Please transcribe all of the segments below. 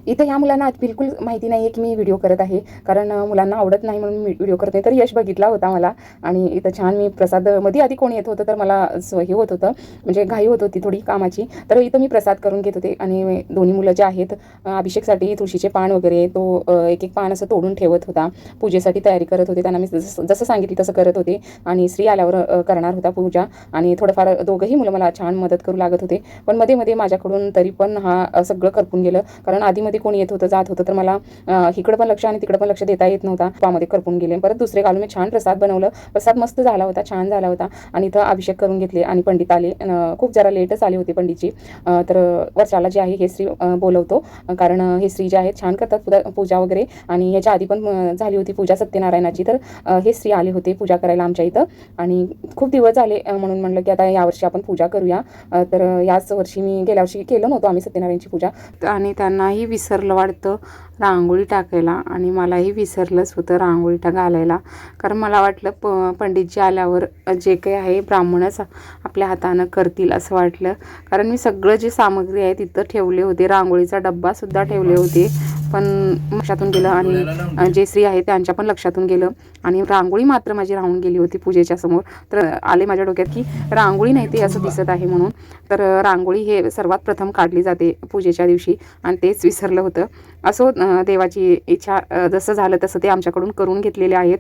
इथं ह्या मुलांना बिलकुल माहिती नाही आहे की मी व्हिडिओ करत आहे, कारण मुलांना आवडत नाही म्हणून मी व्हिडिओ करत नाही. तर यश बघितला होता मला आणि इथं छान मी प्रसाद मध्ये आधी कोणी येत होतं तर मला हे होत होतं, म्हणजे घाई होत होती थोडी कामाची. तर इथं मी प्रसाद करून घेत होते आणि दोन्ही मुलं जे आहेत अभिषेकसाठी तुळशीचे पान वगैरे तो एक एक पान असं तोडून ठेवत होता. पूजेसाठी तयारी करत होते. त्यांना मी जसं सांगितलं तसं करत होते आणि श्री आल्यावर करणार होता पूजा. आणि थोडंफार दोघंही मुलं मला छान मदत करू लागत होते. पण मध्ये मध्ये माझ्याकडून तरी पण हा सगळं करपून गेलं, कारण आधीमध्ये कोणी येत होतं जात होतं तर मला इकडं पण लक्ष आणि तिकडं पण लक्ष देता येत नव्हता. पामध्ये करपून गेले. परत दुसरे घालून मी छान प्रसाद बनवलं. प्रसाद मस्त झाला होता, छान झाला होता. आणि इथं अभिषेक करून घेतले आणि पंडित आले. खूप जरा लेटच आले होते पंडितजी. तर वर्षाला जे आहे हे श्री बोलवतो, कारण हे श्री जे आहेत छान करतात पूजा वगैरे. आणि ह्याच्या आधी पण झाली होती पूजा सत्यनारायणाची. तर हे श्री आले होते पूजा करायला आमच्या इथं आणि खूप दिवस झाले म्हणून म्हणलं की आता यावर्षी आपण पूजा करूया. तर याच वर्षी मी गेल्या वर्षी केलं नव्हतं आम्ही सत्यनारायणची पूजा. आणि त्यांनाही विसरलं वाटतं रांगोळी टाकायला आणि मलाही विसरलंच होतं रांगोळी घालायला, कारण मला वाटलं पंडितजी आल्यावर जे काही आहे ब्राह्मणच आपल्या हातानं करतील असं वाटलं. कारण मी सगळं जे सामग्री आहे तिथं ठेवले होते, रांगोळीचा डब्बासुद्धा ठेवले होते, पण लक्षातून गेलं आणि जे श्री आहे त्यांच्या पण लक्षातून गेलं आणि रांगोळी मात्र माझी राहून गेली होती पूजेच्या समोर. तर आले माझ्या डोक्यात की रांगोळी नाही ते असं दिसत आहे म्हणून. तर रांगोळी हे सर्वात प्रथम काढली जाते पूजेच्या दिवशी आणि तेच विसरलं होतं. असो, देवाची इच्छा, जसं झालं तसं ते आमच्याकडून करून घेतलेले आहेत.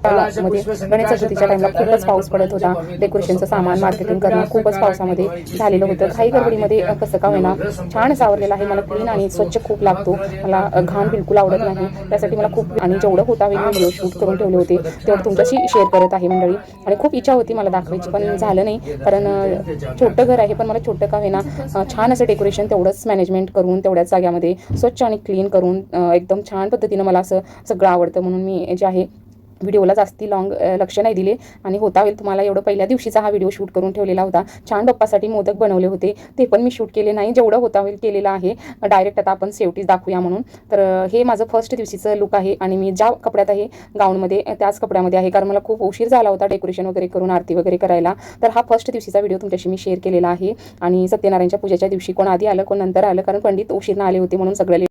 मध्ये गणेश चतुर्थीच्या टाइमला खूपच पाऊस पडत होता. डेकोरेशनचं सामान मार्केटिंग करणं खूपच पावसामध्ये झालेलं होतं. घाई गडबडीमध्ये कसं का होईना छान सावरलेलं आहे. मला क्लीन आणि स्वच्छ खूप लागतो. मला घाण बिलकुल आवडत नाही. त्यासाठी मला खूप आणि जेवढं होता वेगळे व्हिडिओ शूट करून ठेवले होते तेवढं तुमच्याशी शेअर करत आहे मंडळी. आणि खूप इच्छा होती मला दाखवायची पण झालं नाही, कारण छोटं घर आहे. पण मला छोटं का होईना छान असं डेकोरेशन तेवढंच मॅनेजमेंट करून तेवढ्याच जाग्यामध्ये स्वच्छ आणि क्लीन करून एकदम छान पद्धतीनं मला असं सगळं आवडतं, म्हणून मी जे आहे व्हिडिओला जास्ती लक्ष नाही दिले. आणि होता होईल तुम्हाला एवढं पहिल्या दिवशीचा हा व्हिडिओ शूट करून ठेवलेला होता. छान बाप्पासाठी मोदक बनवले होते, ते पण मी शूट केले नाही. जेवढं होता होईल केलेलं आहे. डायरेक्ट आता आपण शेवटीच दाखवूया म्हणून. तर हे माझं फर्स्ट दिवशीचं लुक आहे आणि मी ज्या कपड्यात आहे गाऊनमध्ये त्याच कपड्यामध्ये आहे, कारण मला खूप उशीर झाला होता डेकोरेशन वगैरे करून आरती वगैरे करायला. तर हा फर्स्ट दिवशीचा व्हिडिओ तुमच्याशी मी शेअर केलेला आहे. आणि सत्यनारायणच्या पूजेच्या दिवशी कोण आधी आलं कोण नंतर आलं, कारण पंडित उशीरनं आले होते म्हणून सगळं